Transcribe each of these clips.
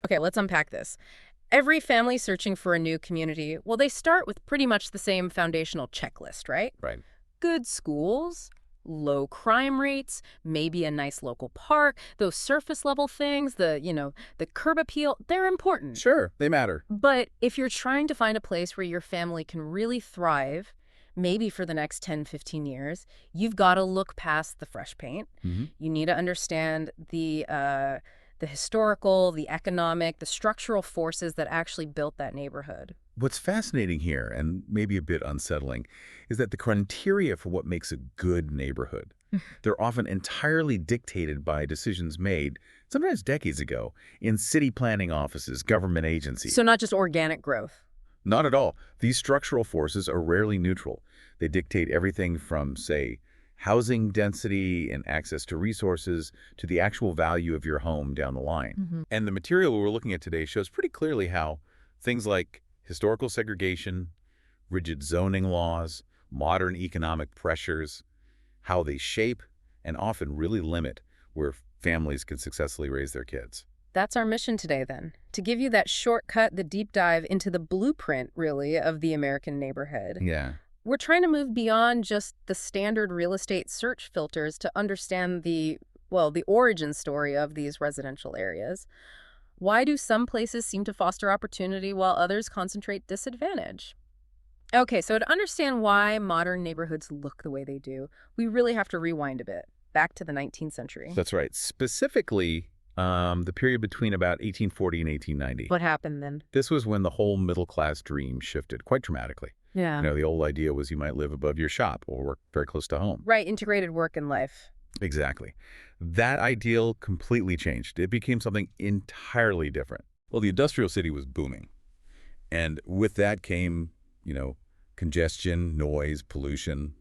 Okay, let's unpack this. Every family searching for a new community, well, they start with pretty much the same foundational checklist, right? Right. Good schools, low crime rates, maybe a nice local park, those surface level things, the curb appeal, they're important. Sure, they matter. But if you're trying to find a place where your family can really thrive, maybe for the next 10, 15 years, you've got to look past the fresh paint. Hmm. You need to understand the historical, the economic, the structural forces that actually built that neighborhood. What's fascinating here, and maybe a bit unsettling, is that the criteria for what makes a good neighborhood, they're often entirely dictated by decisions made, sometimes decades ago, in city planning offices, government agencies. So not just organic growth. Not at all. These structural forces are rarely neutral. They dictate everything from, say, housing density and access to resources to the actual value of your home down the line. And the material we're looking at today shows pretty clearly how things like historical segregation, rigid zoning laws, modern economic pressures, how they shape and often really limit where families can successfully raise their kids. That's our mission today, then, to give you that shortcut, the deep dive into the blueprint, really, of the American neighborhood. Yeah. We're trying to move beyond just the standard real estate search filters to understand the origin story of these residential areas. Why do some places seem to foster opportunity while others concentrate disadvantage? Okay, so to understand why modern neighborhoods look the way they do, we really have to rewind a bit, back to the 19th century. That's right. Specifically, the period between about 1840 and 1890. What happened then? This was when the whole middle-class dream shifted quite dramatically. Yeah. The old idea was you might live above your shop or work very close to home. Right, integrated work and life. Exactly. That ideal completely changed. It became something entirely different. Well, the industrial city was booming. And with that came, congestion, noise, pollution,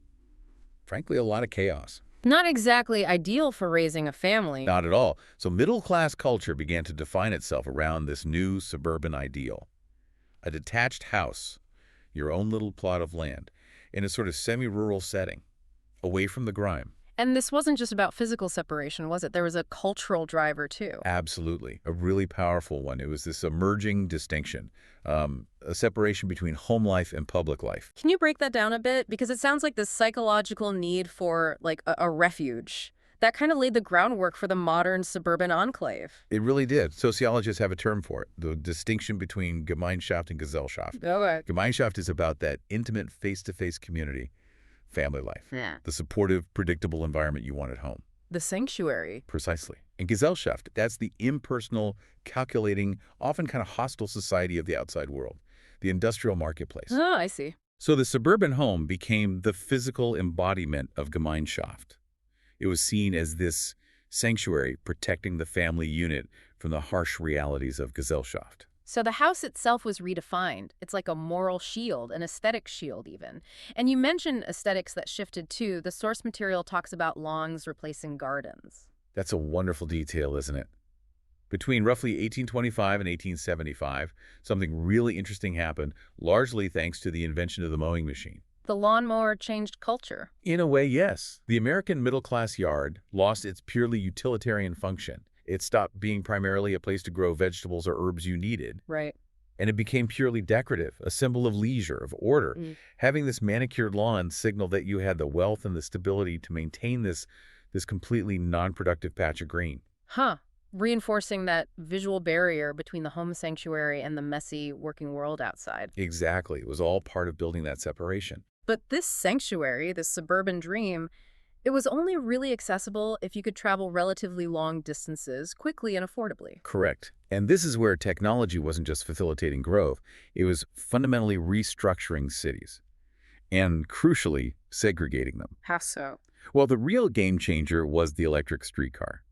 frankly, a lot of chaos. Not exactly ideal for raising a family. Not at all. So middle-class culture began to define itself around this new suburban ideal. A detached house, your own little plot of land, in a sort of semi-rural setting, away from the grime. And this wasn't just about physical separation, was it? There was a cultural driver, too. Absolutely. A really powerful one. It was this emerging distinction, a separation between home life and public life. Can you break that down a bit? Because it sounds like this psychological need for, like, a refuge. That kind of laid the groundwork for the modern suburban enclave. It really did. Sociologists have a term for it, the distinction between Gemeinschaft and Gesellschaft. Okay. Gemeinschaft is about that intimate face-to-face community, family life, the supportive, predictable environment you want at home. The sanctuary. Precisely. And Gesellschaft, that's the impersonal, calculating, often kind of hostile society of the outside world, the industrial marketplace. Oh, I see. So the suburban home became the physical embodiment of Gemeinschaft. It was seen as this sanctuary protecting the family unit from the harsh realities of Gesellschaft. So the house itself was redefined. It's like a moral shield, an aesthetic shield even. And you mentioned aesthetics that shifted too. The source material talks about lawns replacing gardens. That's a wonderful detail, isn't it? Between roughly 1825 and 1875, something really interesting happened, largely thanks to the invention of the mowing machine. The lawnmower changed culture. In a way, yes. The American middle-class yard lost its purely utilitarian function. It stopped being primarily a place to grow vegetables or herbs you needed. Right. And it became purely decorative, a symbol of leisure, of order. Having this manicured lawn signaled that you had the wealth and the stability to maintain this completely non-productive patch of green. Reinforcing that visual barrier between the home sanctuary and the messy working world outside. Exactly. It was all part of building that separation. But this sanctuary, this suburban dream, it was only really accessible if you could travel relatively long distances quickly and affordably. Correct. And this is where technology wasn't just facilitating growth, it was fundamentally restructuring cities and, crucially, segregating them. How so? Well, the real game changer was the electric streetcar.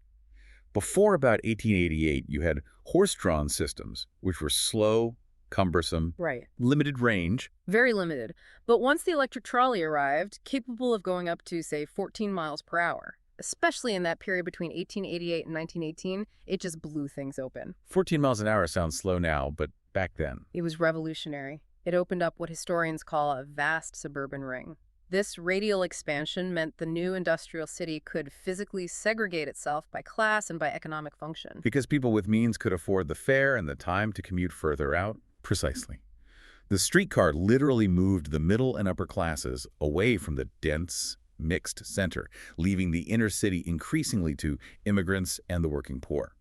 Before about 1888, you had horse-drawn systems, which were slow, cumbersome, Right. limited range. Very limited. But once the electric trolley arrived, capable of going up to, say, 14 miles per hour, especially in that period between 1888 and 1918, it just blew things open. 14 miles an hour sounds slow now, but back then. It was revolutionary. It opened up what historians call a vast suburban ring. This radial expansion meant the new industrial city could physically segregate itself by class and by economic function. Because people with means could afford the fare and the time to commute further out? Precisely. The streetcar literally moved the middle and upper classes away from the dense, mixed center, leaving the inner city increasingly to immigrants and the working poor.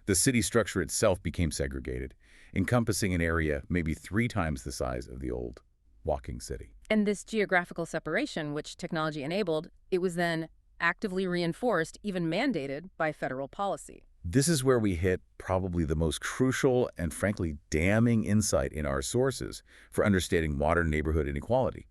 The city structure itself became segregated, encompassing an area maybe 3 times the size of the old walking city. And this geographical separation, which technology enabled, it was then actively reinforced, even mandated by federal policy. This is where we hit probably the most crucial and frankly damning insight in our sources for understanding modern neighborhood inequality: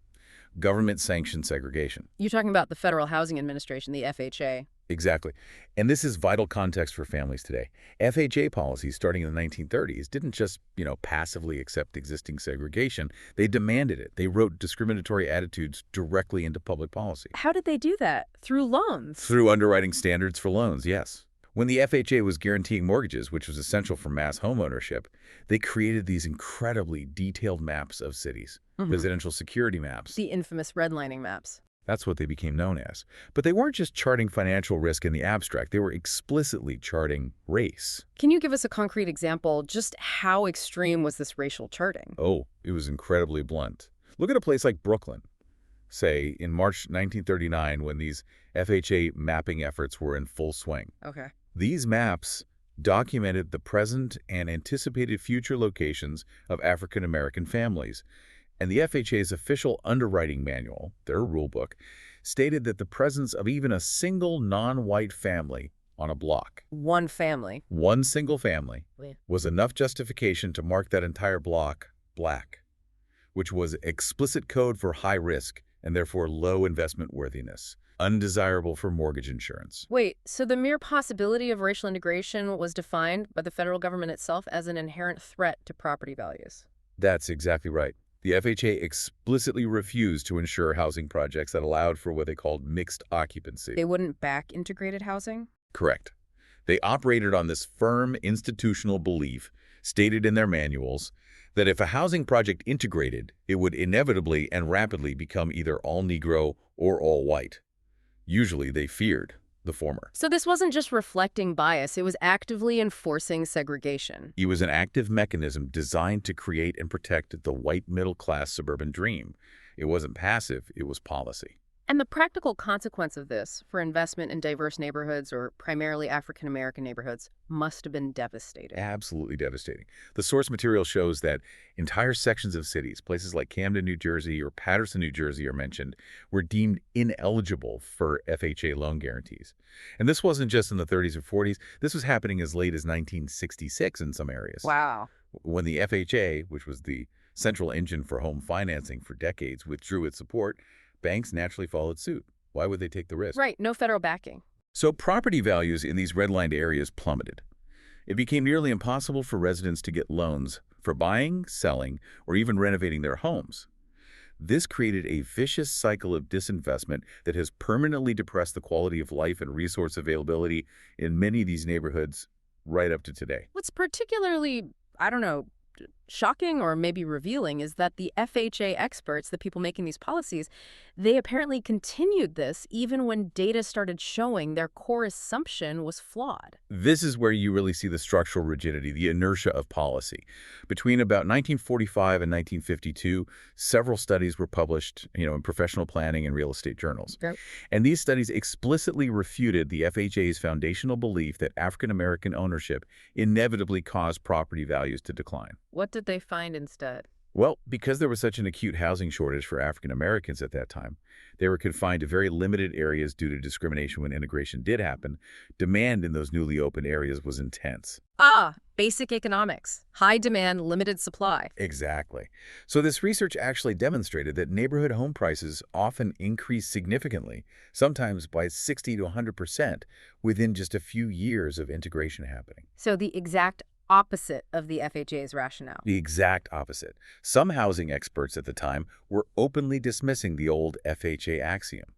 government-sanctioned segregation. You're talking about the Federal Housing Administration, the FHA. Exactly. And this is vital context for families today. FHA policies starting in the 1930s didn't just, passively accept existing segregation. They demanded it. They wrote discriminatory attitudes directly into public policy. How did they do that? Through loans? Through underwriting standards for loans, yes. When the FHA was guaranteeing mortgages, which was essential for mass homeownership, they created these incredibly detailed maps of cities, residential security maps. The infamous redlining maps. That's what they became known as. But they weren't just charting financial risk in the abstract. They were explicitly charting race. Can you give us a concrete example? Just how extreme was this racial charting? Oh, it was incredibly blunt. Look at a place like Brooklyn, say, in March 1939, when these FHA mapping efforts were in full swing. Okay. These maps documented the present and anticipated future locations of African American families. And the FHA's official underwriting manual, their rulebook, stated that the presence of even a single non-white family on a block, One single family, was enough justification to mark that entire block black, which was explicit code for high risk and therefore low investment worthiness, undesirable for mortgage insurance. Wait, so the mere possibility of racial integration was defined by the federal government itself as an inherent threat to property values? That's exactly right. The FHA explicitly refused to insure housing projects that allowed for what they called mixed occupancy. They wouldn't back integrated housing? Correct. They operated on this firm institutional belief, stated in their manuals, that if a housing project integrated, it would inevitably and rapidly become either all Negro or all white. Usually they feared the former. So this wasn't just reflecting bias, it was actively enforcing segregation. It was an active mechanism designed to create and protect the white middle-class suburban dream. It wasn't passive, it was policy. And the practical consequence of this for investment in diverse neighborhoods, or primarily African-American neighborhoods, must have been devastating. Absolutely devastating. The source material shows that entire sections of cities, places like Camden, New Jersey, or Paterson, New Jersey are mentioned, were deemed ineligible for FHA loan guarantees. And this wasn't just in the 30s or 40s. This was happening as late as 1966 in some areas. Wow. When the FHA, which was the central engine for home financing for decades, withdrew its support, banks naturally followed suit. Why would they take the risk? Right, no federal backing. So property values in these redlined areas plummeted. It became nearly impossible for residents to get loans for buying, selling, or even renovating their homes. This created a vicious cycle of disinvestment that has permanently depressed the quality of life and resource availability in many of these neighborhoods right up to today. What's particularly, shocking or maybe revealing is that the FHA experts, the people making these policies, they apparently continued this even when data started showing their core assumption was flawed. This is where you really see the structural rigidity, the inertia of policy. Between about 1945 and 1952, several studies were published, in professional planning and real estate journals. Yep. And these studies explicitly refuted the FHA's foundational belief that African American ownership inevitably caused property values to decline. What did they find instead? Well, because there was such an acute housing shortage for African Americans at that time, they were confined to very limited areas due to discrimination when integration did happen. Demand in those newly opened areas was intense. Basic economics. High demand, limited supply. Exactly. So this research actually demonstrated that neighborhood home prices often increased significantly, sometimes by 60 to 100% within just a few years of integration happening. So the exact opposite of the FHA's rationale. The exact opposite. Some housing experts at the time were openly dismissing the old FHA axiom.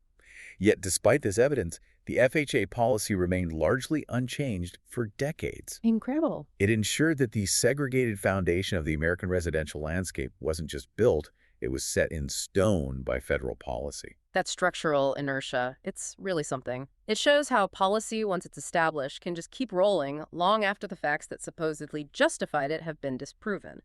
Yet despite this evidence, the FHA policy remained largely unchanged for decades. Incredible. It ensured that the segregated foundation of the American residential landscape wasn't just built, It was set in stone by federal policy. That structural inertia, it's really something. It shows how policy, once it's established, can just keep rolling long after the facts that supposedly justified it have been disproven.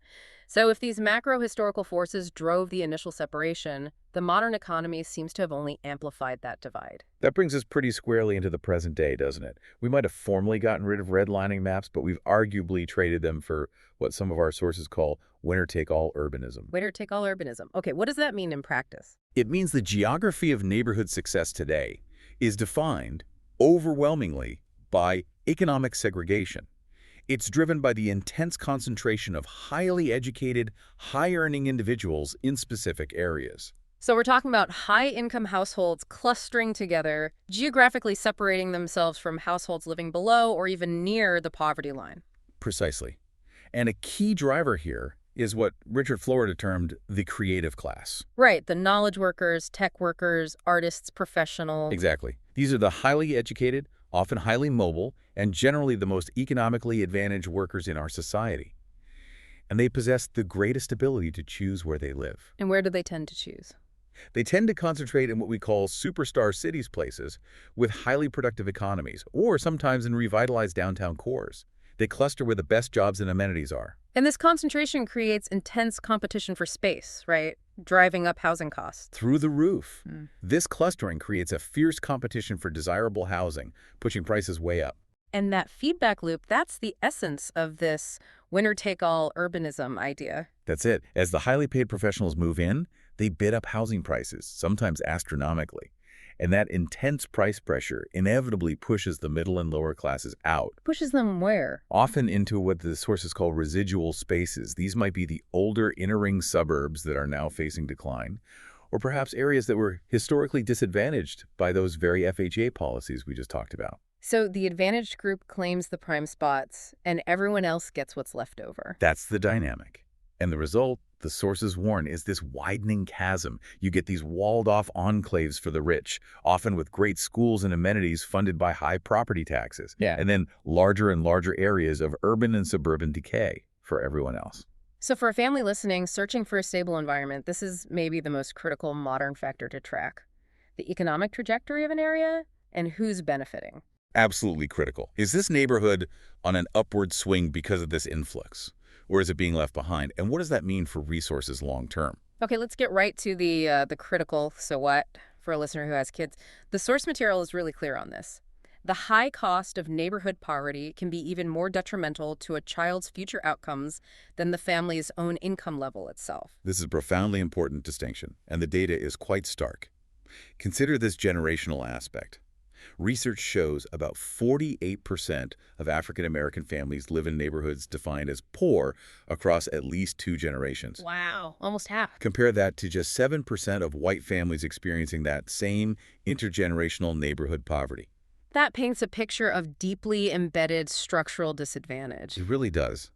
So if these macro historical forces drove the initial separation, the modern economy seems to have only amplified that divide. That brings us pretty squarely into the present day, doesn't it? We might have formally gotten rid of redlining maps, but we've arguably traded them for what some of our sources call winner-take-all urbanism. Winner-take-all urbanism. Okay, what does that mean in practice? It means the geography of neighborhood success today is defined overwhelmingly by economic segregation. It's driven by the intense concentration of highly educated, high-earning individuals in specific areas. So we're talking about high-income households clustering together, geographically separating themselves from households living below or even near the poverty line. Precisely. And a key driver here is what Richard Florida termed the creative class. Right, the knowledge workers, tech workers, artists, professionals. Exactly. These are the highly educated, often highly mobile, and generally the most economically advantaged workers in our society. And they possess the greatest ability to choose where they live. And where do they tend to choose? They tend to concentrate in what we call superstar cities places with highly productive economies, or sometimes in revitalized downtown cores. They cluster where the best jobs and amenities are. And this concentration creates intense competition for space, right? Driving up housing costs. Through the roof. This clustering creates a fierce competition for desirable housing, pushing prices way up. And that feedback loop, that's the essence of this winner-take-all urbanism idea. That's it. As the highly paid professionals move in, they bid up housing prices, sometimes astronomically. And that intense price pressure inevitably pushes the middle and lower classes out. Pushes them where? Often into what the sources call residual spaces. These might be the older inner-ring suburbs that are now facing decline, or perhaps areas that were historically disadvantaged by those very FHA policies we just talked about. So the advantaged group claims the prime spots, and everyone else gets what's left over. That's the dynamic. And the result, the sources warn, is this widening chasm. You get these walled-off enclaves for the rich, often with great schools and amenities funded by high property taxes. Yeah. And then larger and larger areas of urban and suburban decay for everyone else. So for a family listening, searching for a stable environment, this is maybe the most critical modern factor to track. The economic trajectory of an area and who's benefiting. Absolutely critical. Is this neighborhood on an upward swing because of this influx? Or is it being left behind? And what does that mean for resources long term? Okay, let's get right to the critical so what for a listener who has kids. The source material is really clear on this. The high cost of neighborhood poverty can be even more detrimental to a child's future outcomes than the family's own income level itself. This is a profoundly important distinction, and the data is quite stark. Consider this generational aspect. Research shows about 48% of African American families live in neighborhoods defined as poor across at least 2 generations. Wow, almost half. Compare that to just 7% of white families experiencing that same intergenerational neighborhood poverty. That paints a picture of deeply embedded structural disadvantage. It really does.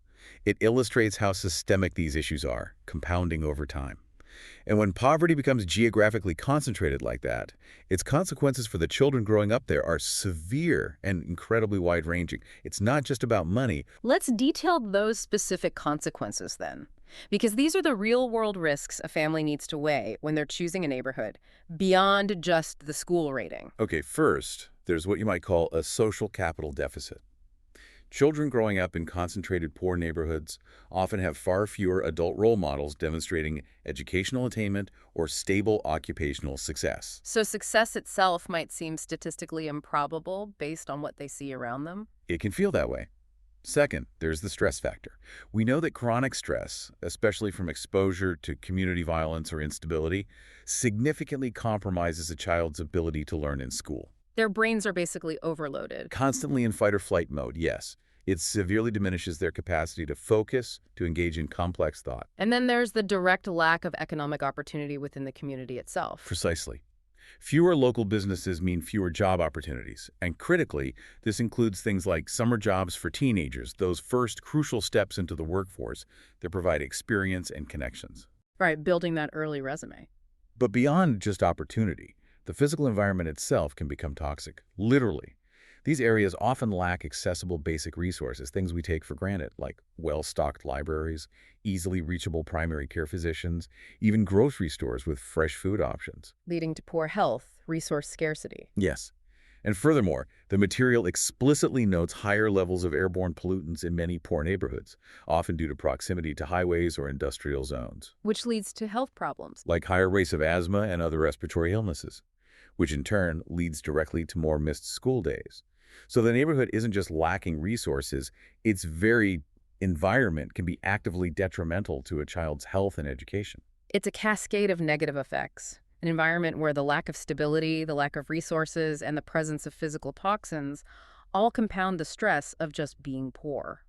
It illustrates how systemic these issues are, compounding over time. And when poverty becomes geographically concentrated like that, its consequences for the children growing up there are severe and incredibly wide-ranging. It's not just about money. Let's detail those specific consequences then, because these are the real-world risks a family needs to weigh when they're choosing a neighborhood, beyond just the school rating. Okay, first, there's what you might call a social capital deficit. Children growing up in concentrated poor neighborhoods often have far fewer adult role models demonstrating educational attainment or stable occupational success. So success itself might seem statistically improbable based on what they see around them. It can feel that way. Second, there's the stress factor. We know that chronic stress, especially from exposure to community violence or instability, significantly compromises a child's ability to learn in school. Their brains are basically overloaded. Constantly in fight-or-flight mode, yes. It severely diminishes their capacity to focus, to engage in complex thought. And then there's the direct lack of economic opportunity within the community itself. Precisely. Fewer local businesses mean fewer job opportunities. And critically, this includes things like summer jobs for teenagers, those first crucial steps into the workforce that provide experience and connections. Right, building that early resume. But beyond just opportunity, the physical environment itself can become toxic, literally. These areas often lack accessible basic resources, things we take for granted, like well-stocked libraries, easily reachable primary care physicians, even grocery stores with fresh food options. Leading to poor health, resource scarcity. Yes. And furthermore, the material explicitly notes higher levels of airborne pollutants in many poor neighborhoods, often due to proximity to highways or industrial zones, Which leads to health problems. like higher rates of asthma and other respiratory illnesses, which in turn leads directly to more missed school days. So the neighborhood isn't just lacking resources, its very environment can be actively detrimental to a child's health and education. It's a cascade of negative effects. An environment where the lack of stability, the lack of resources, and the presence of physical toxins all compound the stress of just being poor.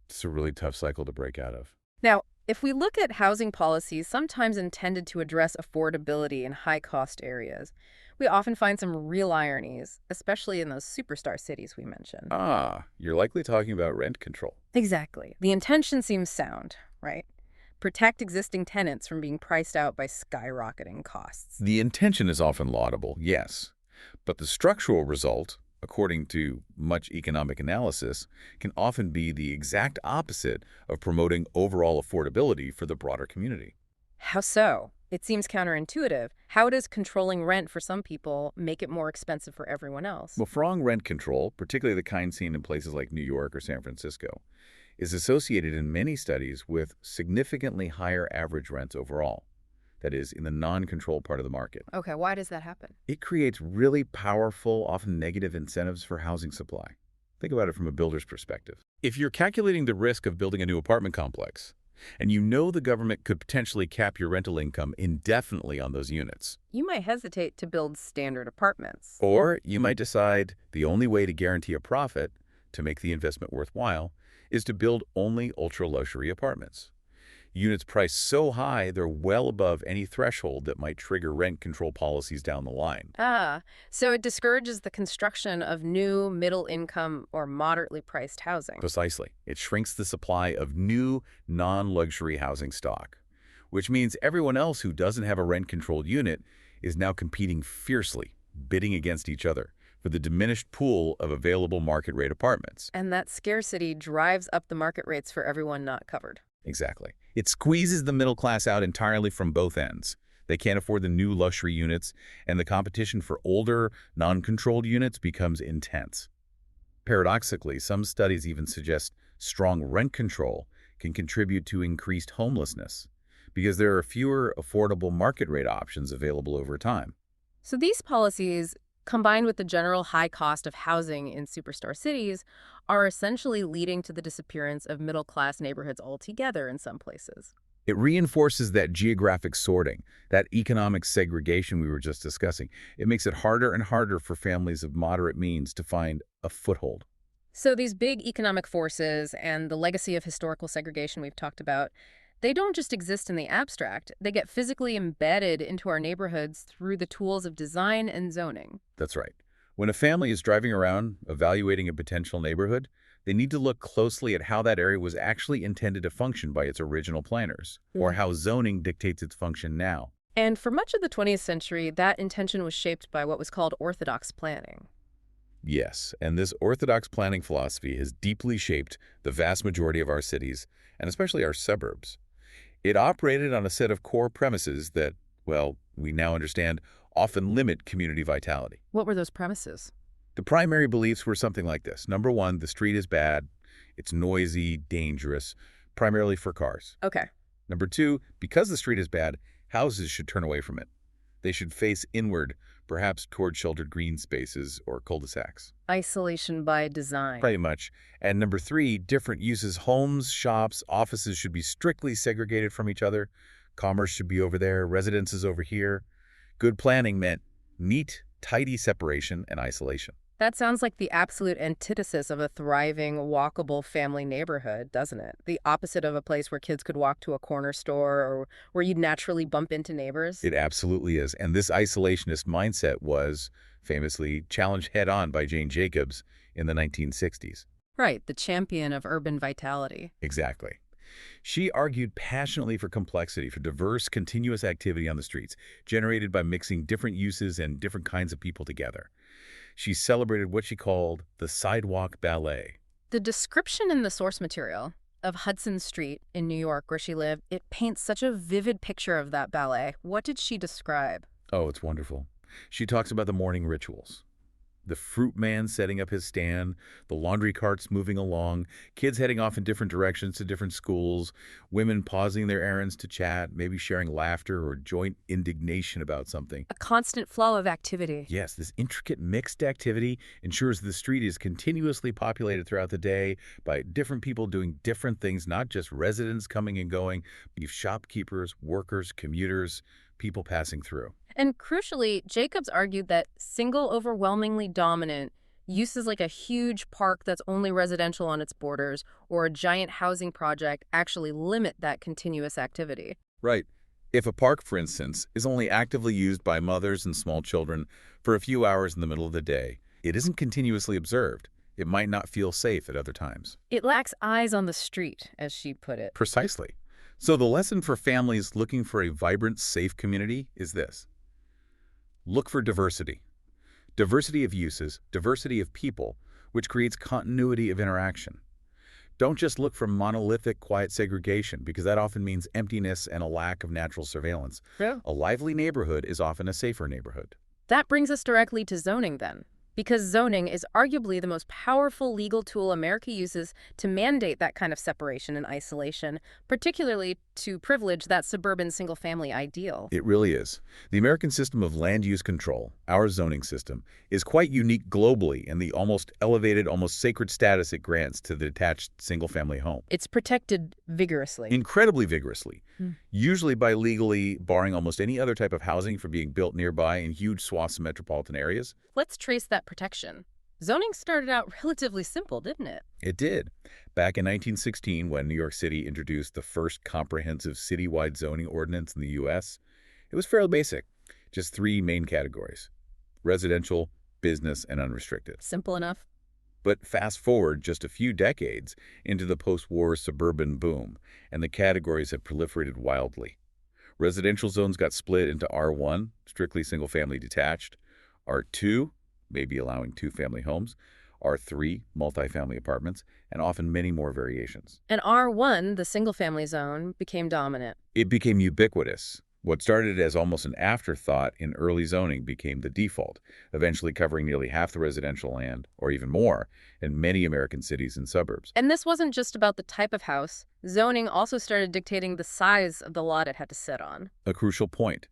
It's a really tough cycle to break out of. Now, if we look at housing policies sometimes intended to address affordability in high-cost areas, we often find some real ironies, especially in those superstar cities we mentioned. Ah, you're likely talking about rent control. Exactly. The intention seems sound, right? Protect existing tenants from being priced out by skyrocketing costs. The intention is often laudable, yes, but the structural result, according to much economic analysis, can often be the exact opposite of promoting overall affordability for the broader community. How so? It seems counterintuitive. How does controlling rent for some people make it more expensive for everyone else? Well, strong rent control, particularly the kind seen in places like New York or San Francisco, is associated in many studies with significantly higher average rents overall. That is, in the non-controlled part of the market. Okay, why does that happen? It creates really powerful, often negative incentives for housing supply. Think about it from a builder's perspective. If you're calculating the risk of building a new apartment complex, and you know the government could potentially cap your rental income indefinitely on those units, You might hesitate to build standard apartments. or you might decide the only way to guarantee a profit, to make the investment worthwhile, is to build only ultra-luxury apartments. Units priced so high they're well above any threshold that might trigger rent control policies down the line. So it discourages the construction of new middle-income or moderately priced housing. Precisely. It shrinks the supply of new, non-luxury housing stock, which means everyone else who doesn't have a rent-controlled unit is now competing fiercely, bidding against each other for the diminished pool of available market-rate apartments. And that scarcity drives up the market rates for everyone not covered. Exactly. It squeezes the middle class out entirely from both ends. They can't afford the new luxury units, and the competition for older, non-controlled units becomes intense. Paradoxically, some studies even suggest strong rent control can contribute to increased homelessness because there are fewer affordable market rate options available over time. So these policies, combined with the general high cost of housing in superstar cities, are essentially leading to the disappearance of middle-class neighborhoods altogether in some places. It reinforces that geographic sorting, that economic segregation we were just discussing. It makes it harder and harder for families of moderate means to find a foothold. So these big economic forces and the legacy of historical segregation we've talked about, they don't just exist in the abstract. They get physically embedded into our neighborhoods through the tools of design and zoning. That's right. When a family is driving around evaluating a potential neighborhood, they need to look closely at how that area was actually intended to function by its original planners, or how zoning dictates its function now. And for much of the 20th century, that intention was shaped by what was called orthodox planning. Yes, and this orthodox planning philosophy has deeply shaped the vast majority of our cities, and especially our suburbs. It operated on a set of core premises that, well, we now understand, often limit community vitality. What were those premises? The primary beliefs were something like this. Number one, the street is bad. It's noisy, dangerous, primarily for cars. Okay. Number two, because the street is bad, houses should turn away from it. They should face inward, perhaps toward sheltered green spaces or cul-de-sacs. Isolation by design. Pretty much. And number three, different uses, homes, shops, offices should be strictly segregated from each other. Commerce should be over there, residences over here. Good planning meant neat, tidy separation and isolation. That sounds like the absolute antithesis of a thriving, walkable family neighborhood, doesn't it? The opposite of a place where kids could walk to a corner store or where you'd naturally bump into neighbors. It absolutely is. And this isolationist mindset was famously challenged head-on by Jane Jacobs in the 1960s. Right, the champion of urban vitality. Exactly. She argued passionately for complexity, for diverse, continuous activity on the streets, generated by mixing different uses and different kinds of people together. She celebrated what she called the sidewalk ballet. The description in the source material of Hudson Street in New York where she lived, it paints such a vivid picture of that ballet. What did she describe? Oh, it's wonderful. She talks about the morning rituals. The fruit man setting up his stand, the laundry carts moving along, kids heading off in different directions to different schools, women pausing their errands to chat, maybe sharing laughter or joint indignation about something. A constant flow of activity. Yes, this intricate mixed activity ensures the street is continuously populated throughout the day by different people doing different things, not just residents coming and going, but shopkeepers, workers, commuters, people passing through. And crucially, Jacobs argued that single overwhelmingly dominant uses like a huge park that's only residential on its borders or a giant housing project actually limit that continuous activity. Right. If a park, for instance, is only actively used by mothers and small children for a few hours in the middle of the day, it isn't continuously observed. It might not feel safe at other times. It lacks eyes on the street, as she put it. Precisely. So the lesson for families looking for a vibrant, safe community is this. Look for diversity. Diversity of uses, diversity of people, which creates continuity of interaction. Don't just look for monolithic, quiet segregation, because that often means emptiness and a lack of natural surveillance. Yeah. A lively neighborhood is often a safer neighborhood. That brings us directly to zoning then. Because zoning is arguably the most powerful legal tool America uses to mandate that kind of separation and isolation, particularly to privilege that suburban single-family ideal. It really is. The American system of land use control, our zoning system, is quite unique globally in the almost elevated, almost sacred status it grants to the detached single-family home. It's protected vigorously. Incredibly vigorously, usually by legally barring almost any other type of housing from being built nearby in huge swaths of metropolitan areas. Let's trace that protection. Zoning started out relatively simple, didn't it? It did. Back in 1916, when New York City introduced the first comprehensive citywide zoning ordinance in the U.S., it was fairly basic. Just three main categories: residential, business, and unrestricted. Simple enough. But fast forward just a few decades into the post-war suburban boom, and the categories have proliferated wildly. Residential zones got split into R1, strictly single-family detached, R2, maybe allowing two-family homes, R3, multifamily apartments, and often many more variations. And R1, the single-family zone, became dominant. It became ubiquitous. What started as almost an afterthought in early zoning became the default, eventually covering nearly half the residential land, or even more, in many American cities and suburbs. And this wasn't just about the type of house. Zoning also started dictating the size of the lot it had to sit on. A crucial point.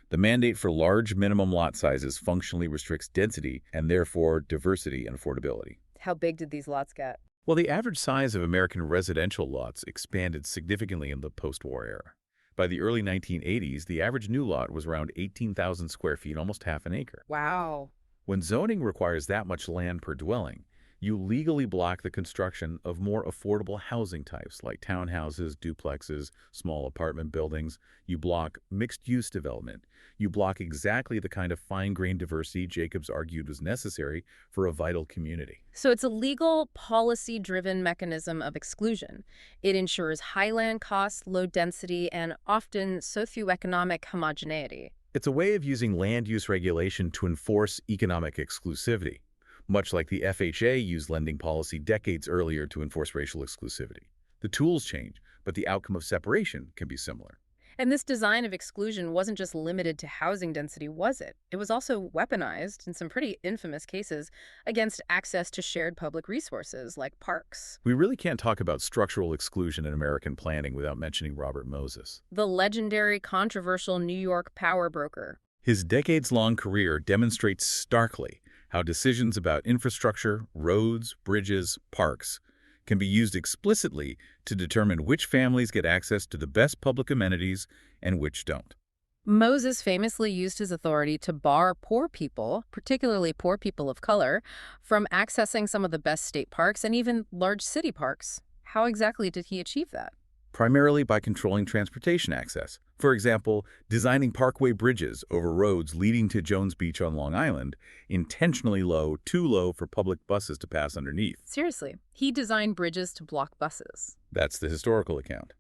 The mandate for large minimum lot sizes functionally restricts density and therefore diversity and affordability. How big did these lots get? Well, the average size of American residential lots expanded significantly in the post-war era. By the early 1980s, the average new lot was around 18,000 square feet, almost half an acre. Wow. When zoning requires that much land per dwelling, you legally block the construction of more affordable housing types like townhouses, duplexes, small apartment buildings. You block mixed-use development. You block exactly the kind of fine-grained diversity Jacobs argued was necessary for a vital community. So it's a legal, policy-driven mechanism of exclusion. It ensures high land costs, low density, and often socioeconomic homogeneity. It's a way of using land use regulation to enforce economic exclusivity, much like the FHA used lending policy decades earlier to enforce racial exclusivity. The tools change, but the outcome of separation can be similar. And this design of exclusion wasn't just limited to housing density, was it? It was also weaponized, in some pretty infamous cases, against access to shared public resources like parks. We really can't talk about structural exclusion in American planning without mentioning Robert Moses. The legendary, controversial New York power broker. His decades-long career demonstrates starkly how decisions about infrastructure, roads, bridges, parks can be used explicitly to determine which families get access to the best public amenities and which don't. Moses famously used his authority to bar poor people, particularly poor people of color, from accessing some of the best state parks and even large city parks. How exactly did he achieve that? Primarily by controlling transportation access. For example, designing parkway bridges over roads leading to Jones Beach on Long Island, intentionally low, too low for public buses to pass underneath. Seriously, he designed bridges to block buses. That's the historical account.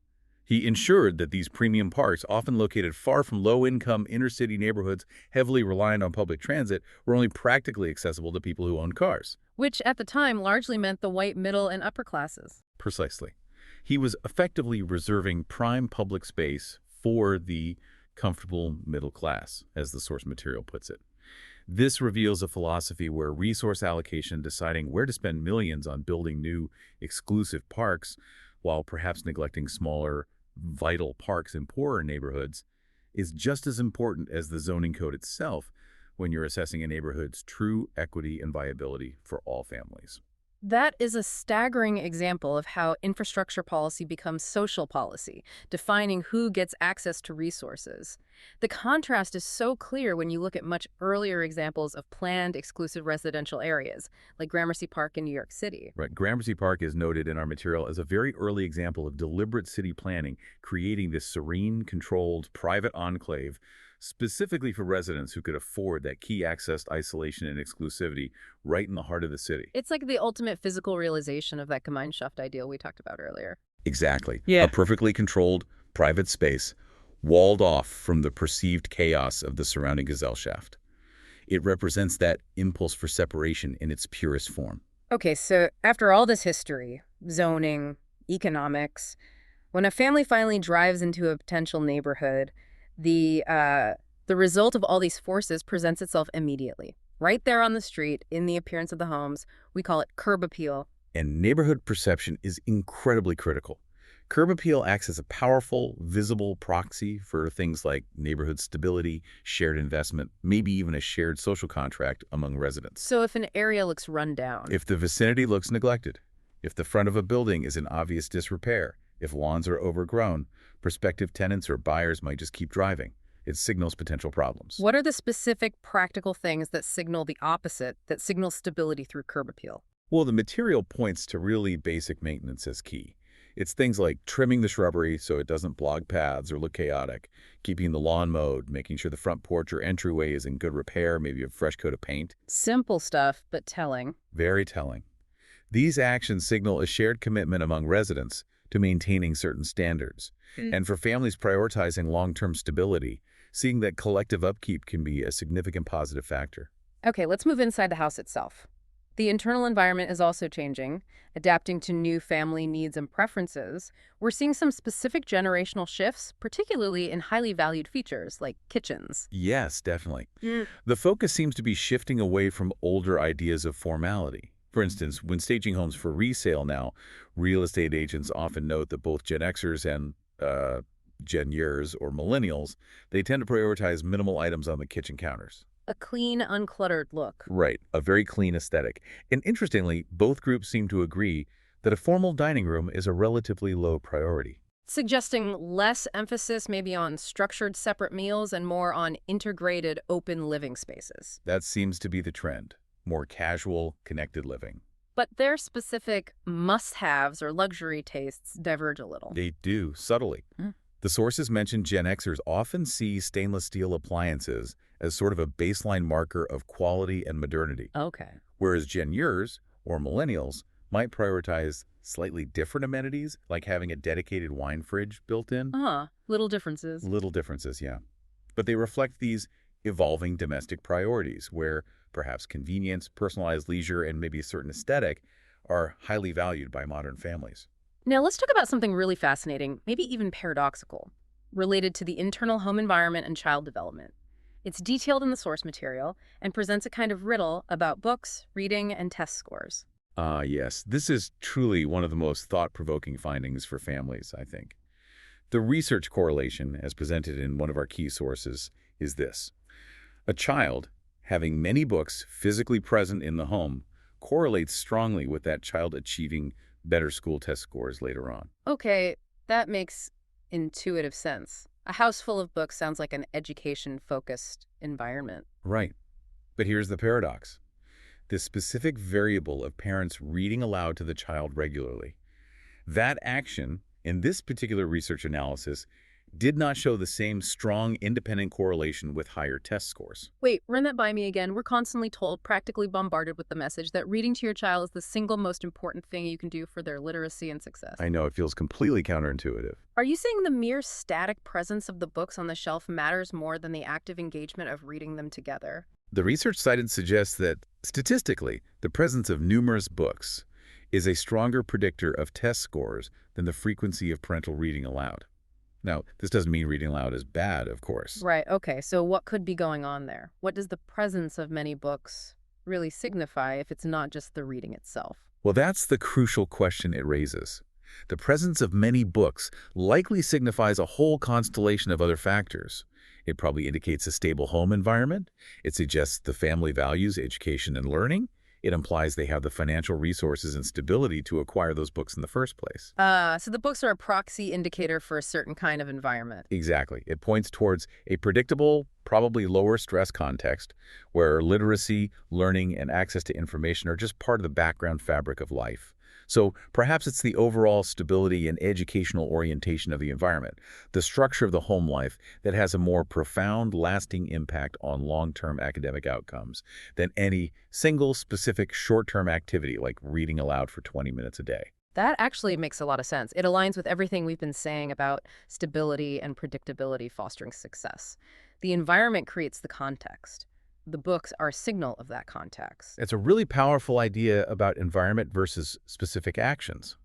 He ensured that these premium parks, often located far from low-income inner-city neighborhoods heavily reliant on public transit, were only practically accessible to people who owned cars. Which at the time largely meant the white middle and upper classes. Precisely. He was effectively reserving prime public space for the comfortable middle class, as the source material puts it. This reveals a philosophy where resource allocation, deciding where to spend millions on building new exclusive parks, while perhaps neglecting smaller, vital parks in poorer neighborhoods, is just as important as the zoning code itself when you're assessing a neighborhood's true equity and viability for all families. That is a staggering example of how infrastructure policy becomes social policy, defining who gets access to resources. The contrast is so clear when you look at much earlier examples of planned exclusive residential areas, like Gramercy Park in New York City. Right. Gramercy Park is noted in our material as a very early example of deliberate city planning, creating this serene, controlled, private enclave specifically for residents who could afford that key accessed isolation and exclusivity right in the heart of the city. It's like the ultimate physical realization of that Gemeinschaft ideal we talked about earlier. Exactly. Yeah. A perfectly controlled, private space, walled off from the perceived chaos of the surrounding Gesellschaft. It represents that impulse for separation in its purest form. Okay, so after all this history, zoning, economics, when a family finally drives into a potential neighborhood, the result of all these forces presents itself immediately. Right there on the street, in the appearance of the homes, we call it curb appeal. And neighborhood perception is incredibly critical. Curb appeal acts as a powerful, visible proxy for things like neighborhood stability, shared investment, maybe even a shared social contract among residents. So if an area looks run down, If the vicinity looks neglected, if the front of a building is in obvious disrepair, if lawns are overgrown, prospective tenants or buyers might just keep driving. It signals potential problems. what are the specific practical things that signal the opposite, that signal stability through curb appeal? Well, the material points to really basic maintenance as key. It's things like trimming the shrubbery so it doesn't block paths or look chaotic, keeping the lawn mowed, making sure the front porch or entryway is in good repair, maybe a fresh coat of paint. Simple stuff, but telling. Very telling. These actions signal a shared commitment among residents to maintaining certain standards. And for families prioritizing long-term stability, seeing that collective upkeep can be a significant positive factor. Okay, let's move inside the house itself. The internal environment is also changing, adapting to new family needs and preferences. We're seeing some specific generational shifts, particularly in highly valued features like kitchens. Yes, definitely. The focus seems to be shifting away from older ideas of formality. For instance, when staging homes for resale now, real estate agents often note that both Gen Xers and Gen Yers or millennials, they tend to prioritize minimal items on the kitchen counters. A clean, uncluttered look. Right, a very clean aesthetic. And interestingly, both groups seem to agree that a formal dining room is a relatively low priority. Suggesting less emphasis maybe on structured separate meals and more on integrated open living spaces. That seems to be the trend. More casual, connected living. But their specific must-haves or luxury tastes diverge a little. They do, subtly. The sources mentioned Gen Xers often see stainless steel appliances as sort of a baseline marker of quality and modernity, Okay. whereas Gen Yers, or millennials, might prioritize slightly different amenities, like having a dedicated wine fridge built in. Little differences. Little differences, yeah. But they reflect these evolving domestic priorities, where perhaps convenience, personalized leisure, and maybe a certain aesthetic are highly valued by modern families. Now let's talk about something really fascinating, maybe even paradoxical, related to the internal home environment and child development. It's detailed in the source material and presents a kind of riddle about books, reading, and test scores. Yes, this is truly one of the most thought-provoking findings for families, I think. The research correlation, as presented in one of our key sources, is this. A child having many books physically present in the home correlates strongly with that child achieving better school test scores later on. Okay, that makes intuitive sense. A house full of books sounds like an education-focused environment. Right. But here's the paradox. The specific variable of parents reading aloud to the child regularly. That action, in this particular research analysis, did not show the same strong independent correlation with higher test scores. Wait, run that by me again. We're constantly told, practically bombarded with the message that reading to your child is the single most important thing you can do for their literacy and success. I know it feels completely counterintuitive. Are you saying the mere static presence of the books on the shelf matters more than the active engagement of reading them together? The research cited suggests that, statistically, the presence of numerous books is a stronger predictor of test scores than the frequency of parental reading aloud. Now, this doesn't mean reading aloud is bad, of course. Right, okay, so what could be going on there? What does the presence of many books really signify if it's not just the reading itself? Well, that's the crucial question it raises. The presence of many books likely signifies a whole constellation of other factors. It probably indicates a stable home environment. It suggests the family values education and learning. It implies they have the financial resources and stability to acquire those books in the first place. So the books are a proxy indicator for a certain kind of environment. Exactly. It points towards a predictable, probably lower stress context where literacy, learning, and access to information are just part of the background fabric of life. So perhaps it's the overall stability and educational orientation of the environment, the structure of the home life that has a more profound, lasting impact on long-term academic outcomes than any single specific short-term activity like reading aloud for 20 minutes a day. That actually makes a lot of sense. It aligns with everything we've been saying about stability and predictability fostering success. The environment creates the context. The books are a signal of that context. It's a really powerful idea about environment versus specific actions.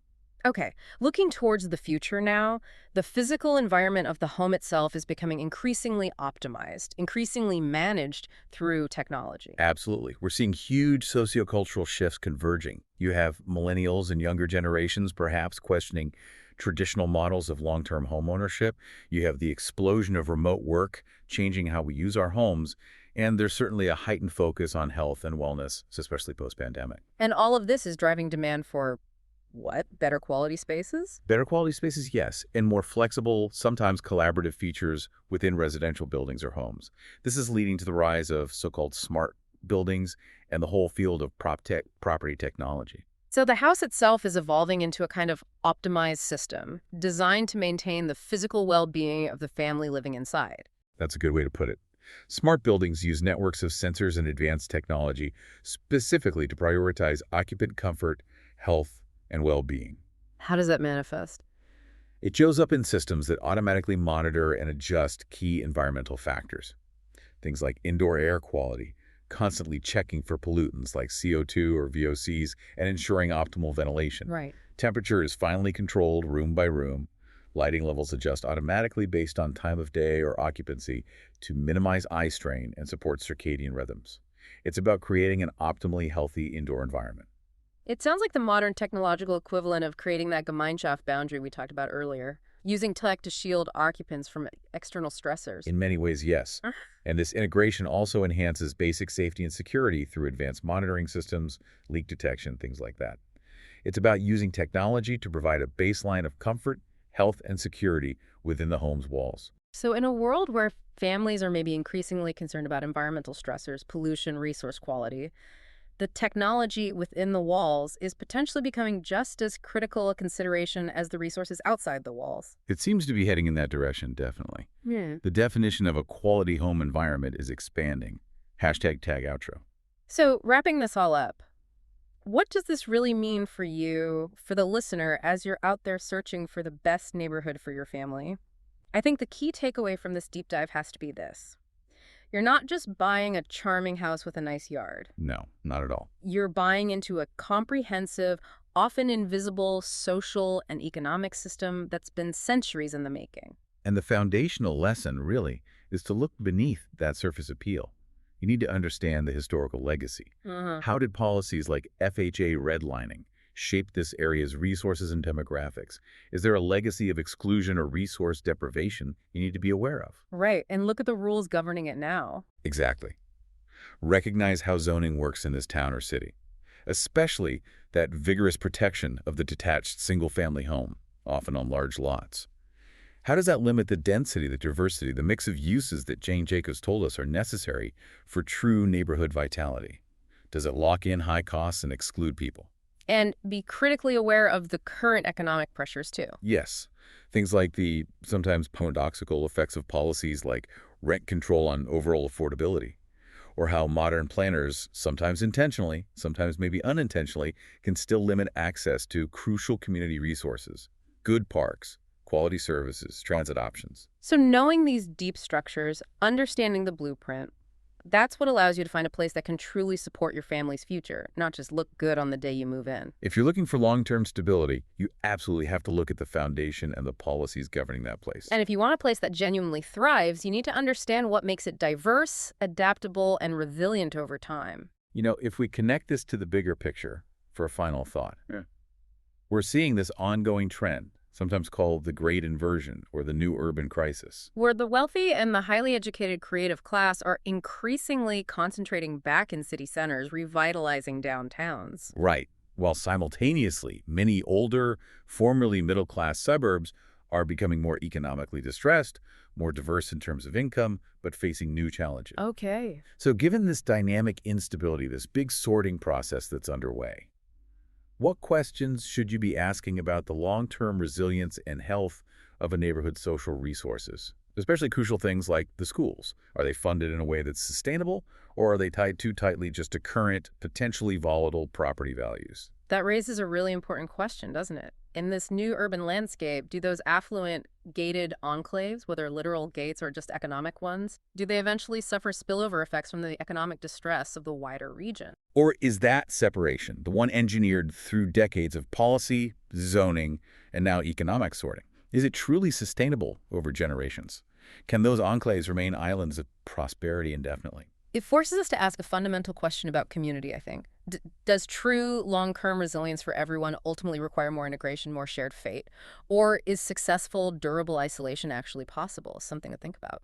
Okay, looking towards the future now, the physical environment of the home itself is becoming increasingly optimized, increasingly managed through technology. Absolutely. We're seeing huge sociocultural shifts converging. You have millennials and younger generations perhaps questioning traditional models of long-term homeownership. You have the explosion of remote work changing how we use our homes. And there's certainly a heightened focus on health and wellness, especially post-pandemic. And all of this is driving demand for what? Better quality spaces? Better quality spaces, yes, and more flexible, sometimes collaborative features within residential buildings or homes. This is leading to the rise of so-called smart buildings and the whole field of property technology. So the house itself is evolving into a kind of optimized system designed to maintain the physical well-being of the family living inside. That's a good way to put it. Smart buildings use networks of sensors and advanced technology specifically to prioritize occupant comfort, health, and well-being. How does that manifest? It shows up in systems that automatically monitor and adjust key environmental factors. Things like indoor air quality, constantly checking for pollutants like CO2 or VOCs, and ensuring optimal ventilation. Right. Temperature is finely controlled room by room. Lighting levels adjust automatically based on time of day or occupancy to minimize eye strain and support circadian rhythms. It's about creating an optimally healthy indoor environment. It sounds like the modern technological equivalent of creating that Gemeinschaft boundary we talked about earlier, using tech to shield occupants from external stressors. In many ways, yes. And this integration also enhances basic safety and security through advanced monitoring systems, leak detection, things like that. It's about using technology to provide a baseline of comfort, health, and security within the home's walls. So in a world where families are maybe increasingly concerned about environmental stressors, pollution, resource quality, the technology within the walls is potentially becoming just as critical a consideration as the resources outside the walls. It seems to be heading in that direction, definitely. Yeah. The definition of a quality home environment is expanding. #tag outro. So wrapping this all up, what does this really mean for you, for the listener, as you're out there searching for the best neighborhood for your family? I think the key takeaway from this deep dive has to be this. You're not just buying a charming house with a nice yard. No, not at all. You're buying into a comprehensive, often invisible social and economic system that's been centuries in the making. And the foundational lesson, really, is to look beneath that surface appeal. You need to understand the historical legacy. How did policies like FHA redlining shape this area's resources and demographics? Is there a legacy of exclusion or resource deprivation you need to be aware of? Right, and look at the rules governing it now. Exactly. Recognize how zoning works in this town or city, especially that vigorous protection of the detached single-family home, often on large lots. How does that limit the density, the diversity, the mix of uses that Jane Jacobs told us are necessary for true neighborhood vitality? Does it lock in high costs and exclude people? And be critically aware of the current economic pressures, too. Yes. Things like the sometimes paradoxical effects of policies like rent control on overall affordability, or how modern planners, sometimes intentionally, sometimes maybe unintentionally, can still limit access to crucial community resources, good parks, quality services, transit options. So knowing these deep structures, understanding the blueprint, that's what allows you to find a place that can truly support your family's future, not just look good on the day you move in. If you're looking for long-term stability, you absolutely have to look at the foundation and the policies governing that place. And if you want a place that genuinely thrives, you need to understand what makes it diverse, adaptable, and resilient over time. If we connect this to the bigger picture for a final thought, we're seeing this ongoing trend, sometimes called the Great Inversion or the New Urban Crisis. Where the wealthy and the highly educated creative class are increasingly concentrating back in city centers, revitalizing downtowns. Right. While simultaneously, many older, formerly middle-class suburbs are becoming more economically distressed, more diverse in terms of income, but facing new challenges. Okay. So given this dynamic instability, this big sorting process that's underway, what questions should you be asking about the long-term resilience and health of a neighborhood's social resources? Especially crucial things like the schools. Are they funded in a way that's sustainable, or are they tied too tightly just to current, potentially volatile property values? That raises a really important question, doesn't it? In this new urban landscape, do those affluent, gated enclaves, whether literal gates or just economic ones, do they eventually suffer spillover effects from the economic distress of the wider region? Or is that separation, the one engineered through decades of policy, zoning, and now economic sorting, is it truly sustainable over generations? Can those enclaves remain islands of prosperity indefinitely? It forces us to ask a fundamental question about community, I think. Does true long-term resilience for everyone ultimately require more integration, more shared fate? Or is successful, durable isolation actually possible? Something to think about.